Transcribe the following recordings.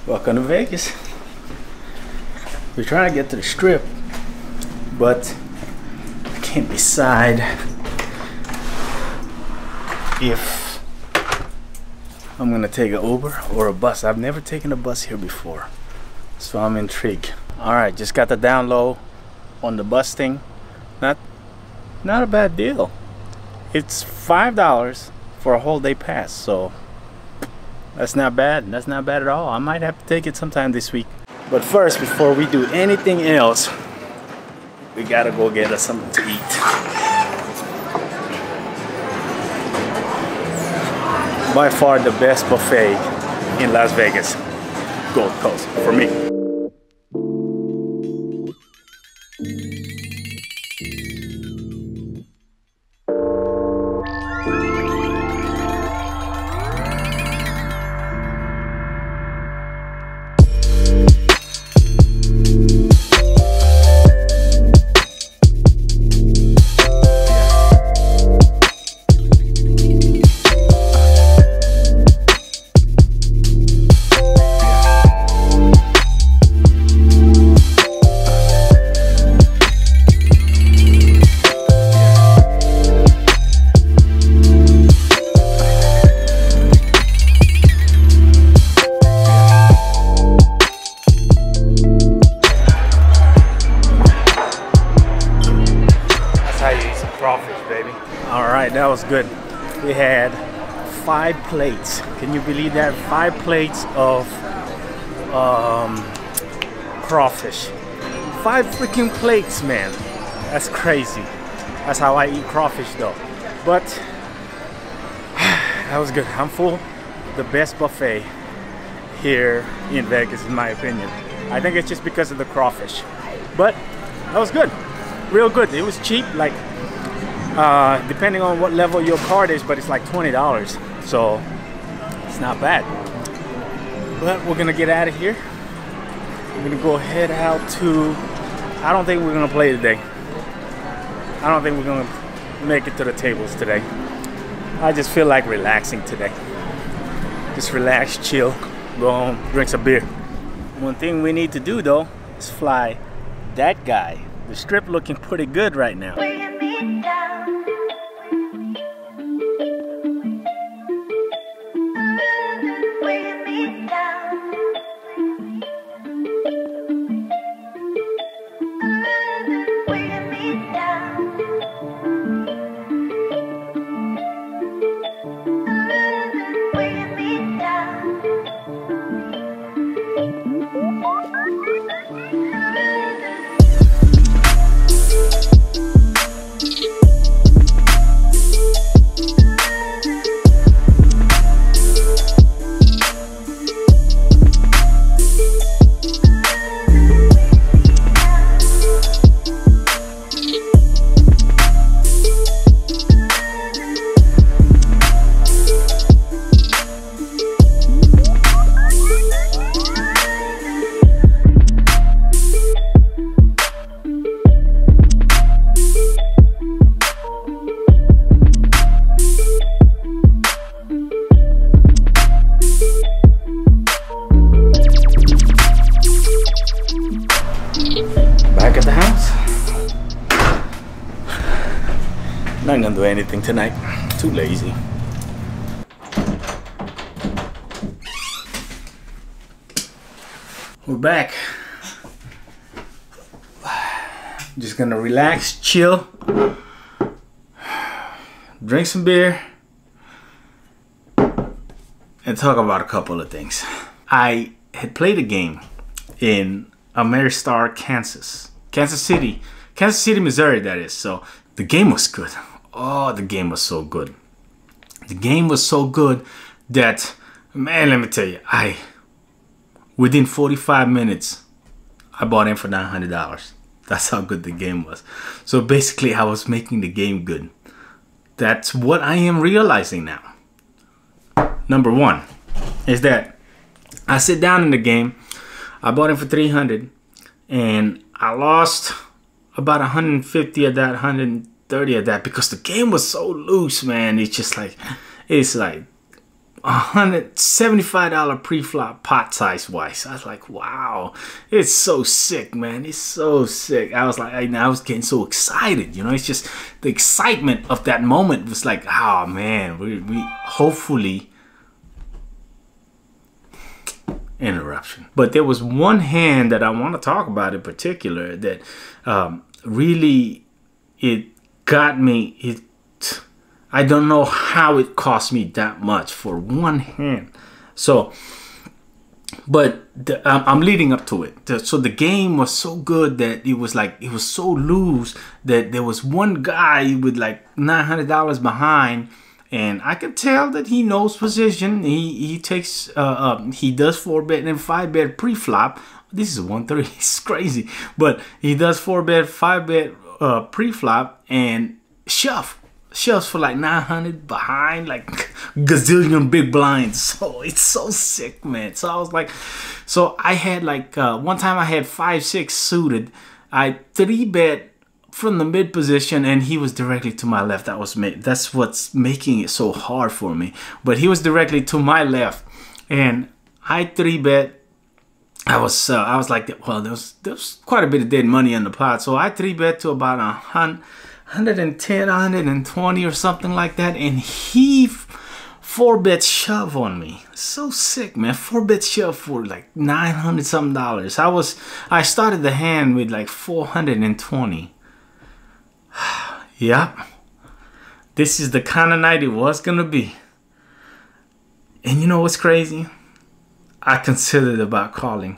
Welcome to Vegas. We're trying to get to the strip, but I can't decide if I'm gonna take an Uber or a bus. I've never taken a bus here before, so I'm intrigued. All right, just got the down low on the bus thing. Not a bad deal. It's $5 for a whole day pass, so that's not bad. That's not bad at all. I might have to take it sometime this week. But first, before we do anything else, we gotta go get us something to eat. By far the best buffet in Las Vegas, Gold Coast, for me. That was good. We had 5 plates. Can you believe that? 5 plates of crawfish. 5 freaking plates, man. That's crazy. That's how I eat crawfish though. But that was good. I'm full. The best buffet here in Vegas, in my opinion. I think it's just because of the crawfish. But that was good. Real good. It was cheap, like depending on what level your card is, but it's like $20, so it's not bad. But we're gonna get out of here. We're gonna go head out to, I don't think we're gonna play today. I don't think we're gonna make it to the tables today. I just feel like relaxing today. Just relax, chill, go home, drink some beer. One thing we need to do though is fly that guy. The strip looking pretty good right now. Back at the house. Not gonna do anything tonight. Too lazy. We're back. Just gonna relax, chill, drink some beer, and talk about a couple of things. I had played a game in Ameristar, Kansas City, Missouri, that is. So the game was good. Oh, the game was so good. The game was so good that, man, let me tell you, within 45 minutes, I bought in for $900. That's how good the game was. So basically, I was making the game good. That's what I am realizing now. Number one is that I sit down in the game. I bought in for $300, and I lost about 150 of that, 130 of that, because the game was so loose, man. It's just like, it's like $175 pre-flop pot size wise. I was like, wow, it's so sick, man. It's so sick. I was like, I was getting so excited, you know. It's just the excitement of that moment was like, oh man, we hopefully. Interruption. But there was one hand that I want to talk about in particular that really, it got me. I don't know how it cost me that much for one hand. So, but I'm leading up to it. So the game was so good that it was like, it was so loose that there was one guy with like $900 behind. And I could tell that he knows position. He takes he does 4-bet and 5-bet pre-flop. This is 130. It's crazy, but he does 4-bet, 5-bet pre-flop and shoves for like 900 behind, like gazillion big blinds. So it's so sick, man. So I was like, so I had like one time I had 5-6 suited. I 3-bet from the mid position and he was directly to my left. That's what's making it so hard for me. But he was directly to my left and I 3-bet. I was like, well, there was quite a bit of dead money in the pot, so I 3-bet to about 110, 120 or something like that, and he 4-bet shove on me. So sick, man. 4-bet shove for like $900 something. I started the hand with like 420. Yep, this is the kind of night it was gonna be. And you know what's crazy? I considered about calling.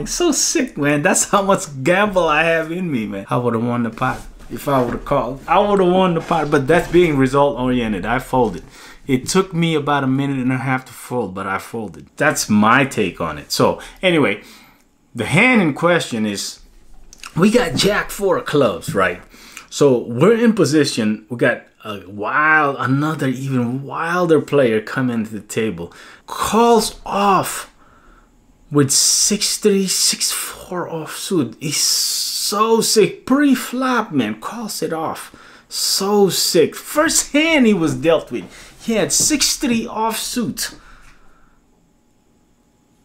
So sick, man. That's how much gamble I have in me, man. I would have won the pot if I would have called. I would have won the pot, but that's being result oriented. I folded. It took me about 1.5 minutes to fold, but I folded. That's my take on it. So anyway, the hand in question is, we got Jack 4 of clubs, right? So we're in position. We got another even wilder player come into the table. Calls off with 6-3, 6-4 offsuit. He's so sick. Pre-flop, man. Calls it off. So sick. First hand he was dealt with, he had 6-3 offsuit.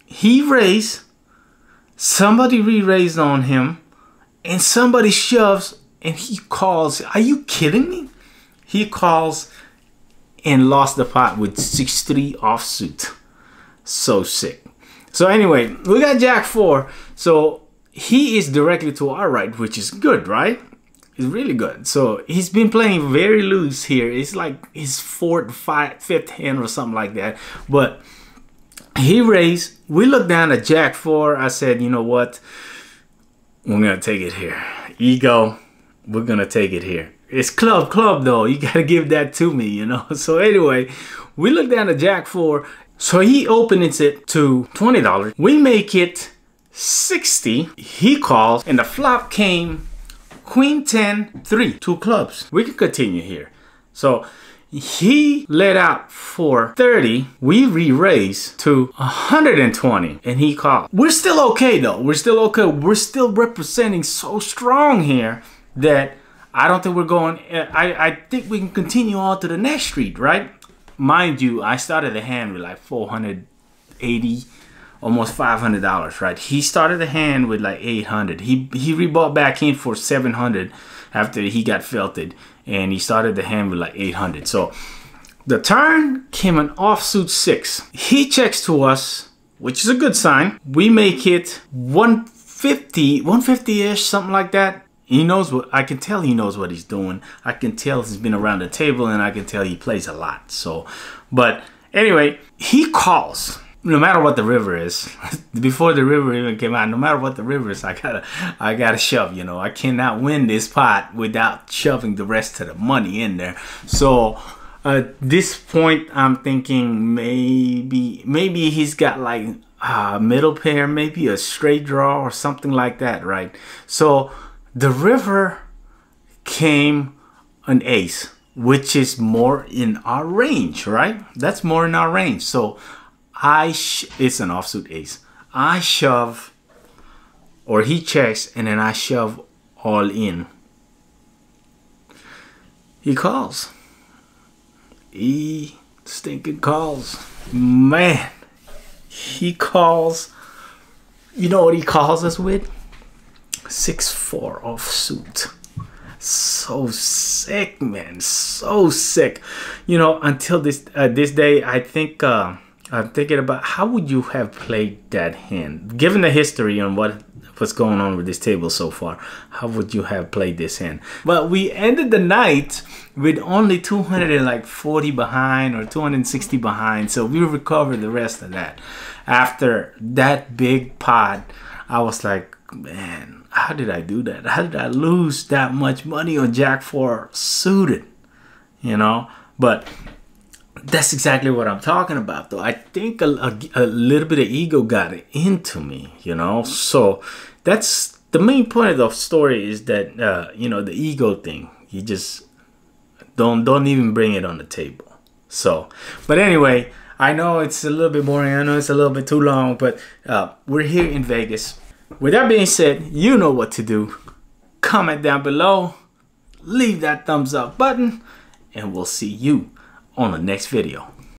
He raised. Somebody re-raised on him. And somebody shoves and he calls. Are you kidding me? He calls and lost the pot with 6-3 offsuit. So sick. So anyway, we got Jack 4. So he is directly to our right, which is good, right? It's really good. So he's been playing very loose here. It's like his 4th, 5th hand or something like that. But he raised. We looked down at Jack 4. I said, you know what? We're gonna take it here. Ego, we're gonna take it here. It's club though. You gotta give that to me, you know. So anyway, we look down at Jack 4. So he opens it to $20. We make it 60. He calls and the flop came Queen 10, 3, 2 clubs. We can continue here. So he let out for 30. We re-raise to 120 and he called. We're still okay though. We're still okay. We're still representing so strong here that I don't think we're going. I think we can continue on to the next street, right? Mind you, I started the hand with like 480, almost $500, right? He started the hand with like 800. He rebought back in for 700 after he got felted. And he started the hand with like 800. So the turn came an offsuit 6. He checks to us, which is a good sign. We make it 150, 150-ish, something like that. He knows what, I can tell he knows what he's doing. I can tell he's been around the table and I can tell he plays a lot. So, but anyway, he calls. No matter what the river is, before the river even came out, no matter what the river is, I gotta shove, you know. I cannot win this pot without shoving the rest of the money in there. So at this point, I'm thinking maybe he's got like a middle pair, maybe a straight draw or something like that, right? So the river came an ace, which is more in our range, right? That's more in our range. So it's an offsuit ace. I shove, or he checks, and then I shove all in. He calls. He stinking calls. Man, he calls. You know what he calls us with? 6'4" offsuit. So sick, man. So sick. You know, until this day, I think I'm thinking about how would you have played that hand, given the history on what's going on with this table so far. How would you have played this hand? Well, we ended the night with only 240 behind or 260 behind, so we recovered the rest of that. After that big pot, I was like, man, how did I do that? How did I lose that much money on Jack 4 suited? You know, but that's exactly what I'm talking about, though. I think a little bit of ego got into me, you know. So that's the main point of the story, is that you know, the ego thing. You just don't even bring it on the table. So, but anyway, I know it's a little bit boring. I know it's a little bit too long, but we're here in Vegas. With that being said, you know what to do. Comment down below, leave that thumbs up button, and we'll see you on the next video.